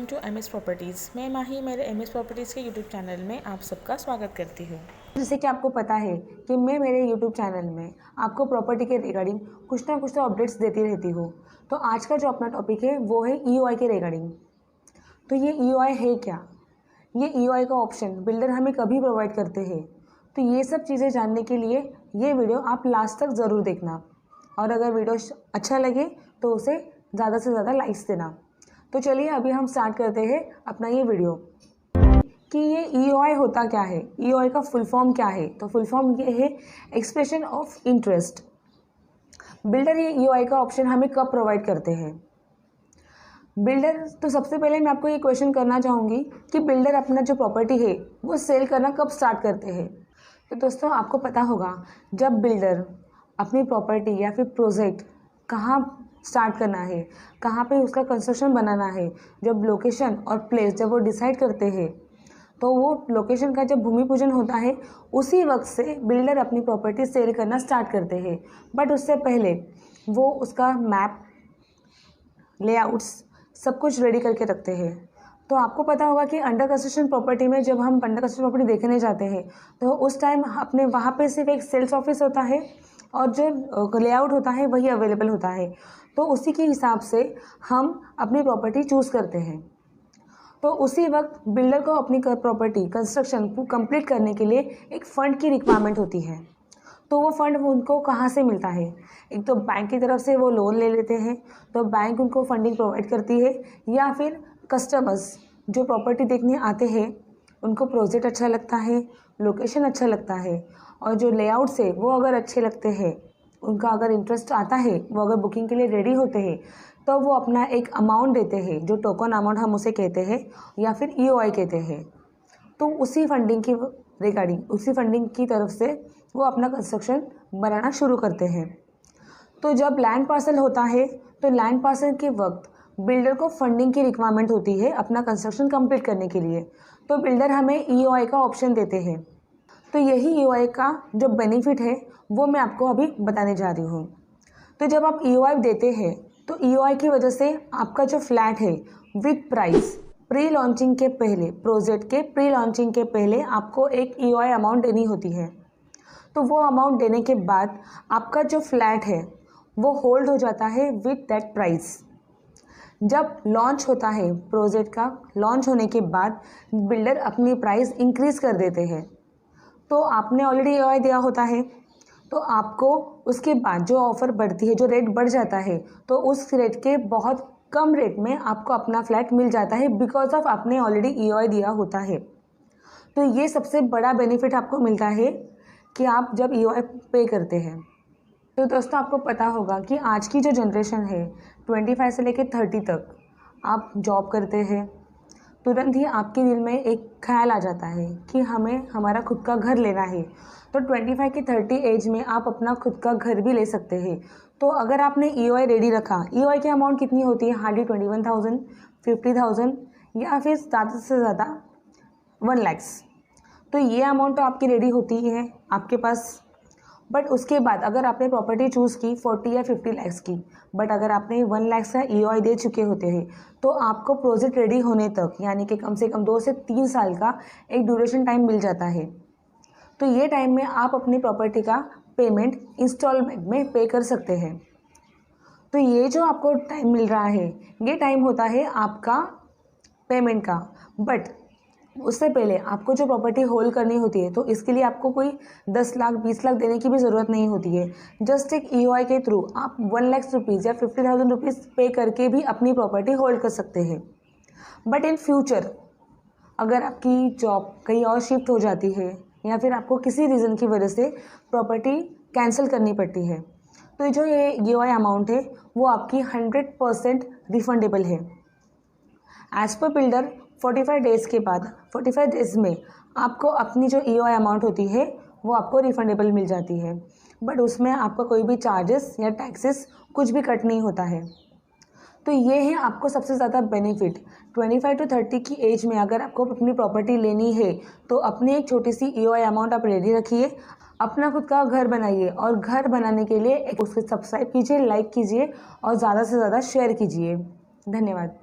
Welcome to M S properties. मैं माही मेरे M S properties के यूट्यूब चैनल में आप सबका स्वागत करती हूँ। जैसे कि आपको पता है कि मैं मेरे YouTube चैनल में आपको प्रॉपर्टी के रिगार्डिंग कुछ ना कुछ तो अपडेट्स देती रहती हूँ। तो आज का जो अपना टॉपिक है वो है EOI के रिगार्डिंग। तो ये EOI है क्या? ये EOI का ऑप्शन बिल्डर हमें कभी प्रोवाइड करते हैं। तो ये सब चीज़ें जानने के लिए ये वीडियो आप लास्ट तक ज़रूर देखना, और अगर वीडियो अच्छा लगे तो उसे ज़्यादा से ज़्यादा लाइक्स देना। तो चलिए अभी हम स्टार्ट करते हैं अपना ये वीडियो कि ये EOI होता क्या है, EOI का फुल फॉर्म क्या है। तो फुल फॉर्म ये है एक्सप्रेशन ऑफ इंटरेस्ट। बिल्डर ये EOI का ऑप्शन हमें कब प्रोवाइड करते हैं? बिल्डर, तो सबसे पहले मैं आपको ये क्वेश्चन करना चाहूँगी कि बिल्डर अपना जो प्रॉपर्टी है वो सेल करना कब स्टार्ट करते हैं। तो दोस्तों आपको पता होगा, जब बिल्डर अपनी प्रॉपर्टी या फिर प्रोजेक्ट कहाँ स्टार्ट करना है, कहाँ पे उसका कंस्ट्रक्शन बनाना है, जब लोकेशन और प्लेस जब वो डिसाइड करते हैं, तो वो लोकेशन का जब भूमि पूजन होता है उसी वक्त से बिल्डर अपनी प्रॉपर्टी सेल करना स्टार्ट करते हैं। बट उससे पहले वो उसका मैप, लेआउट्स सब कुछ रेडी करके रखते हैं। तो आपको पता होगा कि अंडर कंस्ट्रक्शन प्रॉपर्टी में जब हम अंडर कंस्ट्रक्शन प्रॉपर्टी देखने जाते हैं तो उस टाइम अपने वहाँ पे सिर्फ एक सेल्स ऑफिस होता है और जो लेआउट होता है वही अवेलेबल होता है। तो उसी के हिसाब से हम अपनी प्रॉपर्टी चूज़ करते हैं। तो उसी वक्त बिल्डर को अपनी प्रॉपर्टी कंस्ट्रक्शन कंप्लीट करने के लिए एक फ़ंड की रिक्वायरमेंट होती है। तो वो फ़ंड उनको कहाँ से मिलता है? एक तो बैंक की तरफ से वो लोन ले लेते हैं, तो बैंक उनको फंडिंग प्रोवाइड करती है, या फिर कस्टमर्स जो प्रॉपर्टी देखने आते हैं उनको प्रोजेक्ट अच्छा लगता है, लोकेशन अच्छा लगता है, और जो लेआउट्स है वो अगर अच्छे लगते हैं, उनका अगर इंटरेस्ट आता है, वो अगर बुकिंग के लिए रेडी होते हैं, तो वो अपना एक अमाउंट देते हैं जो टोकन अमाउंट हम उसे कहते हैं या फिर EOI कहते हैं। तो उसी फंडिंग की रिगार्डिंग, उसी फंडिंग की तरफ से वो अपना कंस्ट्रक्शन बनाना शुरू करते हैं। तो जब लैंड पार्सल होता है तो लैंड पार्सल के वक्त बिल्डर को फंडिंग की रिक्वायरमेंट होती है अपना कंस्ट्रक्शन कंप्लीट करने के लिए। तो बिल्डर हमें EOI का ऑप्शन देते हैं। तो यही EOI का जो बेनिफिट है वो मैं आपको अभी बताने जा रही हूँ। तो जब आप EOI देते हैं तो EOI की वजह से आपका जो फ्लैट है विद प्राइस, प्री लॉन्चिंग के पहले, प्रोजेक्ट के प्री लॉन्चिंग के पहले आपको एक EOI अमाउंट देनी होती है। तो वो अमाउंट देने के बाद आपका जो फ्लैट है वो होल्ड हो जाता है विद दैट प्राइस। जब लॉन्च होता है, प्रोजेक्ट का लॉन्च होने के बाद बिल्डर अपनी प्राइस इंक्रीज़ कर देते हैं। तो आपने ऑलरेडी EOI दिया होता है, तो आपको उसके बाद जो ऑफ़र बढ़ती है, जो रेट बढ़ जाता है, तो उस रेट के बहुत कम रेट में आपको अपना फ्लैट मिल जाता है, बिकॉज ऑफ आपने ऑलरेडी EOI दिया होता है। तो ये सबसे बड़ा बेनिफिट आपको मिलता है कि आप जब EOI पे करते हैं। तो दोस्तों आपको पता होगा कि आज की जो जनरेशन है 25 से लेकर 30 तक, आप जॉब करते हैं, तुरंत ही आपके दिल में एक ख्याल आ जाता है कि हमें हमारा खुद का घर लेना है। तो 25 की 30 एज में आप अपना खुद का घर भी ले सकते हैं। तो अगर आपने EOI रेडी रखा, EOI की अमाउंट कितनी होती है? हार्डली 21,000, 50,000 या फिर ज़्यादा से ज़्यादा 1 लाख। तो ये अमाउंट तो आपकी रेडी होती ही है आपके पास। बट उसके बाद अगर आपने प्रॉपर्टी चूज़ की 40 या 50 लाख की, बट अगर आपने 1 लाख का EOI दे चुके होते हैं, तो आपको प्रोजेक्ट रेडी होने तक, यानी कि कम से कम 2 से 3 साल का एक ड्यूरेशन टाइम मिल जाता है। तो ये टाइम में आप अपनी प्रॉपर्टी का पेमेंट इंस्टॉलमेंट में पे कर सकते हैं। तो ये जो आपको टाइम मिल रहा है, ये टाइम होता है आपका पेमेंट का। बट उससे पहले आपको जो प्रॉपर्टी होल्ड करनी होती है, तो इसके लिए आपको कोई 10 लाख 20 लाख देने की भी ज़रूरत नहीं होती है। जस्ट एक EOI के थ्रू आप 1 लाख रुपीज़ या 50,000 रुपीज़ पे करके भी अपनी प्रॉपर्टी होल्ड कर सकते हैं। बट इन फ्यूचर अगर आपकी जॉब कहीं और शिफ्ट हो जाती है या फिर आपको किसी रीज़न की वजह से प्रॉपर्टी कैंसिल करनी पड़ती है, तो जो ये EOI अमाउंट है वो आपकी 100% रिफंडेबल है। एज़ पर बिल्डर 45 डेज़ के बाद, 45 डेज़ में आपको अपनी जो EOI अमाउंट होती है वो आपको रिफंडेबल मिल जाती है। बट उसमें आपका कोई भी चार्जेस या टैक्सेस कुछ भी कट नहीं होता है। तो ये है आपको सबसे ज़्यादा बेनिफिट। 25 टू 30 की एज में अगर आपको अपनी प्रॉपर्टी लेनी है तो अपनी एक छोटी सी EOI अमाउंट आप रेडी रखिए, अपना खुद का घर बनाइए, और घर बनाने के लिए उसको सब्सक्राइब कीजिए, लाइक कीजिए और ज़्यादा से ज़्यादा शेयर कीजिए। धन्यवाद।